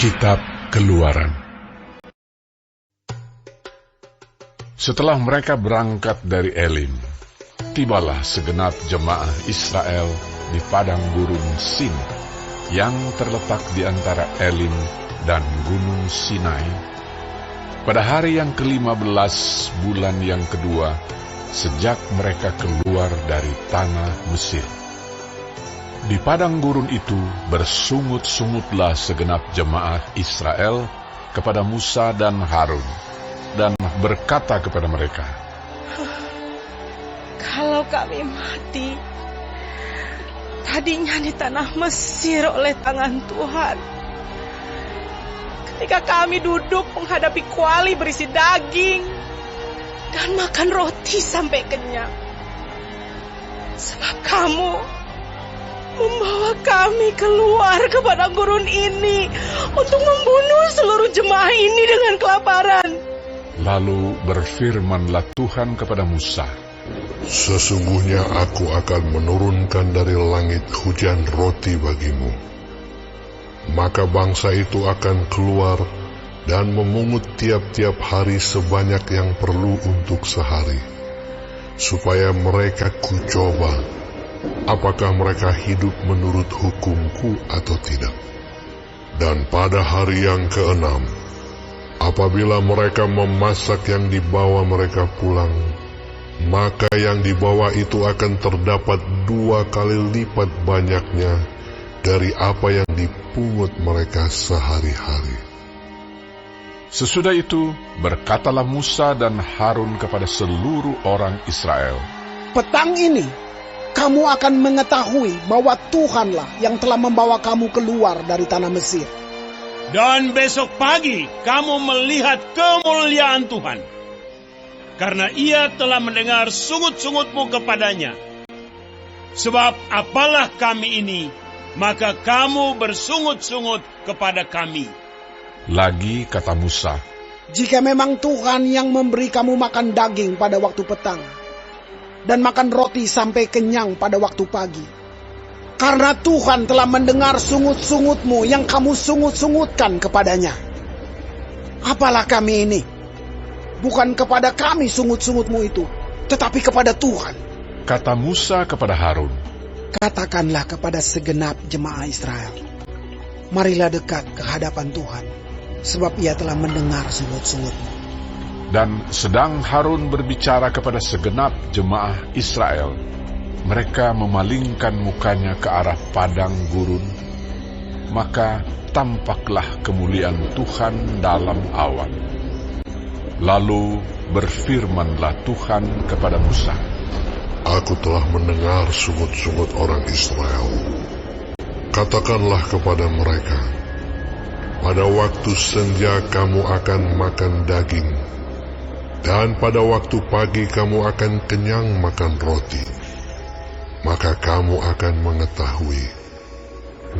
Kitab Keluaran. Setelah mereka berangkat dari Elim, tibalah segenap jemaah Israel di padang gurun Sin yang terletak di antara Elim dan Gunung Sinai pada hari yang ke-15 bulan yang kedua sejak mereka keluar dari tanah Mesir. Di padang gurun itu bersungut-sungutlah segenap jemaah Israel kepada Musa dan Harun, dan berkata kepada mereka, "Kalau kami mati tadinya di tanah Mesir oleh tangan Tuhan, ketika kami duduk menghadapi kuali berisi daging dan makan roti sampai kenyang, sebab kamu membawa kami keluar ke padang gurun ini untuk membunuh seluruh jemaah ini dengan kelaparan." Lalu berfirmanlah Tuhan kepada Musa, "Sesungguhnya aku akan menurunkan dari langit hujan roti bagimu. Maka bangsa itu akan keluar dan memungut tiap-tiap hari sebanyak yang perlu untuk sehari, supaya mereka kucoba apakah mereka hidup menurut hukumku atau tidak. Dan pada hari yang ke-6, apabila mereka memasak yang dibawa mereka pulang, maka yang dibawa itu akan terdapat 2 kali lipat banyaknya dari apa yang dipungut mereka sehari-hari." Sesudah itu berkatalah Musa dan Harun kepada seluruh orang Israel, "Petang ini kamu akan mengetahui bahwa Tuhanlah yang telah membawa kamu keluar dari tanah Mesir. Dan besok pagi kamu melihat kemuliaan Tuhan, karena Ia telah mendengar sungut-sungutmu kepadanya. Sebab apalah kami ini, maka kamu bersungut-sungut kepada kami." Lagi kata Musa, Jika memang Tuhan yang memberi kamu makan daging pada waktu petang, dan makan roti sampai kenyang pada waktu pagi, karena Tuhan telah mendengar sungut-sungutmu yang kamu sungut-sungutkan kepadanya. Apalah kami ini? Bukan kepada kami sungut-sungutmu itu, tetapi kepada Tuhan. kata Musa kepada Harun, Katakanlah kepada segenap jemaah Israel, marilah dekat ke hadapan Tuhan, sebab Ia telah mendengar sungut-sungutmu. dan sedang Harun berbicara kepada segenap jemaah Israel, mereka memalingkan mukanya ke arah padang gurun, maka tampaklah kemuliaan Tuhan dalam awan. Lalu berfirmanlah Tuhan kepada Musa, "Aku telah mendengar sungut-sungut orang Israel. Katakanlah kepada mereka, pada waktu senja kamu akan makan daging, dan pada waktu pagi kamu akan kenyang makan roti. Maka kamu akan mengetahui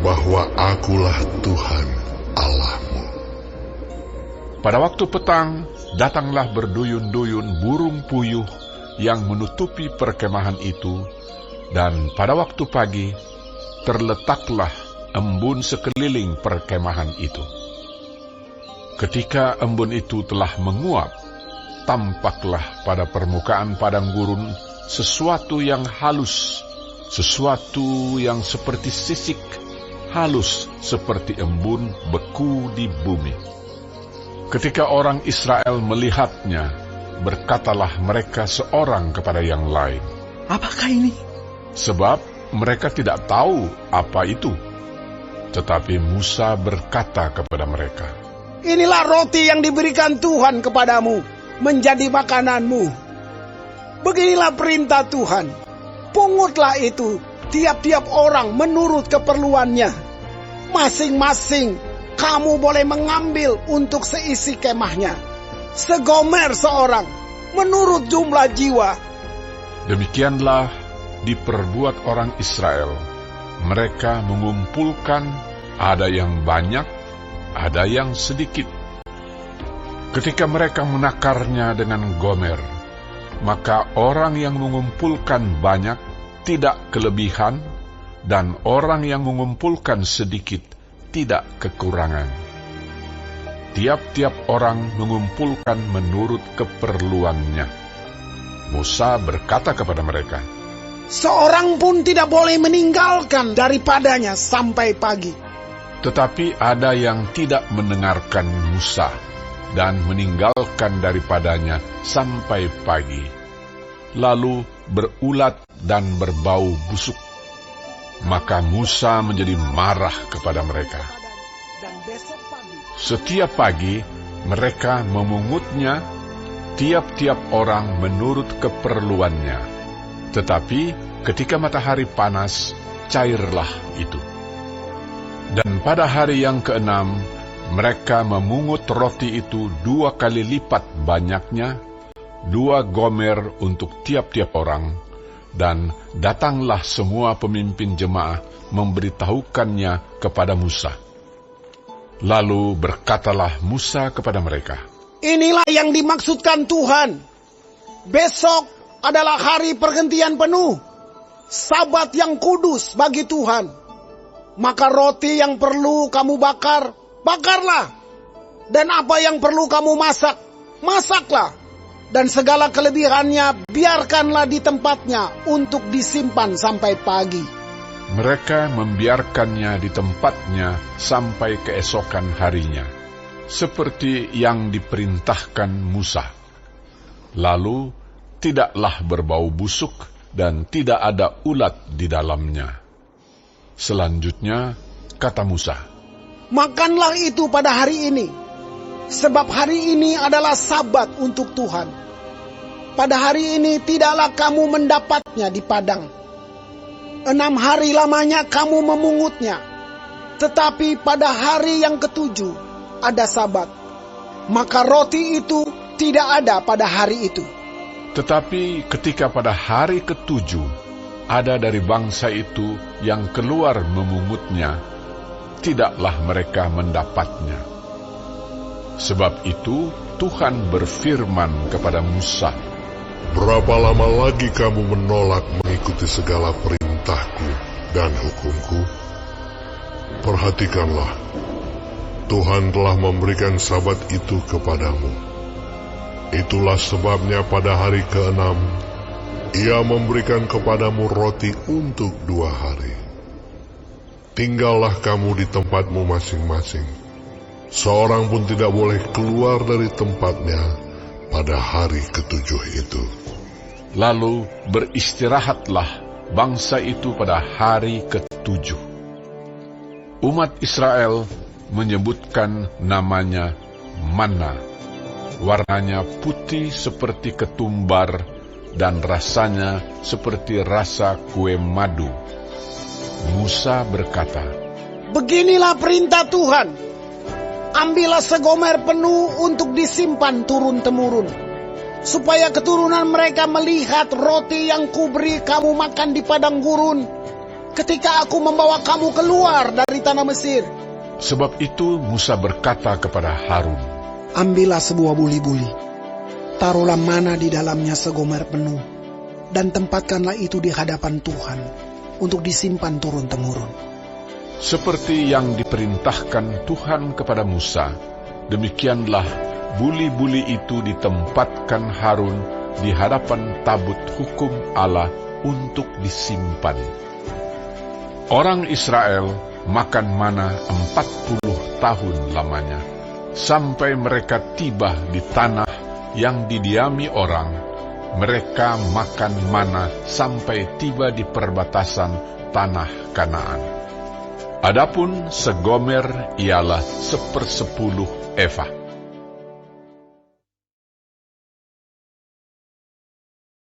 bahwa akulah Tuhan Allahmu." Pada waktu petang, datanglah berduyun-duyun burung puyuh yang menutupi perkemahan itu, dan pada waktu pagi, terletaklah embun sekeliling perkemahan itu. Ketika embun itu telah menguap, tampaklah pada permukaan padang gurun sesuatu yang halus, sesuatu yang seperti sisik, halus seperti embun beku di bumi. Ketika orang Israel melihatnya, berkatalah mereka seorang kepada yang lain, Apakah ini? sebab mereka tidak tahu apa itu. Tetapi Musa berkata kepada mereka, Inilah roti yang diberikan Tuhan kepadamu, menjadi makananmu. Beginilah perintah Tuhan, pungutlah itu tiap-tiap orang menurut keperluannya. Masing-masing kamu boleh mengambil untuk seisi kemahnya, segomer seorang, menurut jumlah jiwa. Demikianlah diperbuat orang Israel. Mereka mengumpulkan, ada yang banyak, ada yang sedikit. Ketika mereka menakarnya dengan gomer, maka orang yang mengumpulkan banyak tidak kelebihan, dan orang yang mengumpulkan sedikit tidak kekurangan. tiap-tiap orang mengumpulkan menurut keperluannya. Musa berkata kepada mereka, Seorang pun tidak boleh meninggalkan daripadanya sampai pagi. tetapi ada yang tidak mendengarkan Musa dan meninggalkan daripadanya sampai pagi, lalu berulat dan berbau busuk. Maka Musa menjadi marah kepada mereka. Dan besok pagi, Setiap pagi mereka memungutnya, tiap-tiap orang menurut keperluannya. Tetapi ketika matahari panas, cairlah itu. Dan pada hari yang keenam, mereka memungut roti itu 2 kali lipat banyaknya, 2 gomer untuk tiap-tiap orang, dan datanglah semua pemimpin jemaah memberitahukannya kepada Musa. Lalu berkatalah Musa kepada mereka, inilah yang dimaksudkan Tuhan. Besok adalah hari pergantian penuh, Sabat yang kudus bagi Tuhan. Maka roti yang perlu kamu bakar, bakarlah. Dan apa yang perlu kamu masak, masaklah. Dan segala kelebihannya biarkanlah di tempatnya untuk disimpan sampai pagi. mereka membiarkannya di tempatnya sampai keesokan harinya, seperti yang diperintahkan Musa. Lalu tidaklah berbau busuk dan tidak ada ulat di dalamnya. Selanjutnya kata Musa, Makanlah itu pada hari ini, sebab hari ini adalah Sabat untuk Tuhan. Pada hari ini tidaklah kamu mendapatnya di padang. 6 hari lamanya kamu memungutnya, tetapi pada hari yang ke-7 ada Sabat. Maka roti itu tidak ada pada hari itu. tetapi ketika pada hari ke-7 ada dari bangsa itu yang keluar memungutnya, tidaklah mereka mendapatnya. Sebab itu Tuhan berfirman kepada Musa, Berapa lama lagi kamu menolak mengikuti segala perintahku dan hukumku? Perhatikanlah, Tuhan telah memberikan Sabat itu kepadamu. Itulah sebabnya pada hari ke-6, Ia memberikan kepadamu roti untuk 2 hari. Tinggallah kamu di tempatmu masing-masing. Seorang pun tidak boleh keluar dari tempatnya pada hari ke-7 itu. lalu beristirahatlah bangsa itu pada hari ke-7. Umat Israel menyebutkan namanya manna. Warnanya putih seperti ketumbar dan rasanya seperti rasa kue madu. Musa berkata, Beginilah perintah Tuhan. Ambillah segomer penuh untuk disimpan turun-temurun, supaya keturunan mereka melihat roti yang kuberi kamu makan di padang gurun, ketika aku membawa kamu keluar dari tanah Mesir. sebab itu Musa berkata kepada Harun, Ambillah sebuah buli-buli, taruhlah mana di dalamnya segomer penuh, dan tempatkanlah itu di hadapan Tuhan, untuk disimpan turun-temurun. seperti yang diperintahkan Tuhan kepada Musa, demikianlah buli-buli itu ditempatkan Harun di hadapan tabut hukum Allah untuk disimpan. Orang Israel makan mana 40 tahun lamanya, sampai mereka tiba di tanah yang didiami orang. Mereka makan mana sampai tiba di perbatasan tanah Kanaan. Adapun segomer ialah 1/10 eva.